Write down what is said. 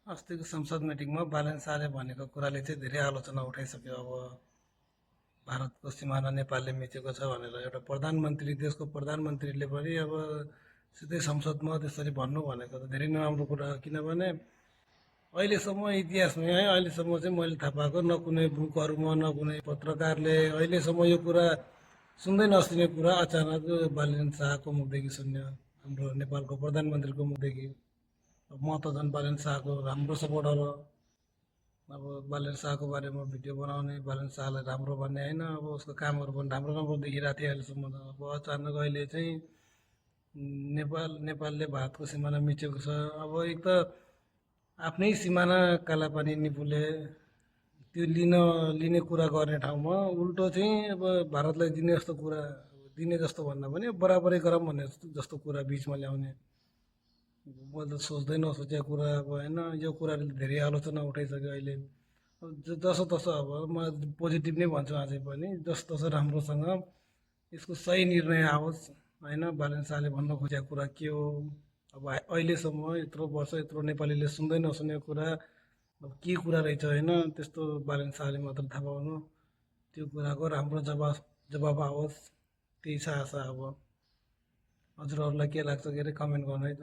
अस्तिको संसद मिटिङमा बालन शाहले भनेको कुराले चाहिँ धेरै आलोचना उठाइसक्यो। अब भारतको सिमाना नेपालले मिचेको छ भनेर एउटा प्रधानमन्त्री, देशको प्रधानमन्त्रीले पनि अब सिधै संसदमा त्यसरी भन्नु भनेको त धेरै नराम्रो कुरा हो। किनभने अहिलेसम्म इतिहासमा है, अहिलेसम्म चाहिँ मैले थाहा पाएको न कुनै बुकहरूमा न कुनै पत्रकारले अहिलेसम्म यो कुरा सुन्दै नसुने कुरा अचानक बालन शाहको मुखदेखि सुन्यो, हाम्रो नेपालको प्रधानमन्त्रीको मुखदेखि। अब म त झन् बालन शाहको राम्रो सपोर्टर हो। अब बालन शाहको बारेमा भिडियो बनाउने, बालन शाहलाई राम्रो भन्ने होइन, अब उसको कामहरू पनि राम्रो राम्रो देखिरहेको थियो अहिलेसम्म त। अब अचानक अहिले चाहिँ नेपालले भारतको सिमाना मिचेको छ। अब एक त आफ्नै सिमाना कालापानी निपुले त्यो लिने कुरा गर्ने ठाउँमा उल्टो चाहिँ अब भारतलाई दिने जस्तो भन्दा पनि बराबरै गरौँ भन्ने जस्तो कुरा बिचमा ल्याउने। मैले त सोच्दै नसोचेको कुरा अब होइन, यो कुराले धेरै आलोचना उठाइसक्यो अहिले। अब जसो तसो अब म पोजिटिभ नै भन्छु अझै पनि, जस्तो तसो राम्रोसँग यसको सही निर्णय आओस् होइन। बालन शाहले भन्न खोजेको कुरा के हो, अब अहिलेसम्म यत्रो वर्ष यत्रो नेपालीले सुन्दै नसुनेको कुरा अब के कुरा रहेछ होइन, त्यस्तो बालन शाहले मात्र थाहा पाउनु। त्यो कुराको राम्रो जवाब आओस्, त्यही छ आशा। अब हजुरहरूलाई के लाग्छ के अरे कमेन्ट गर्नु है त।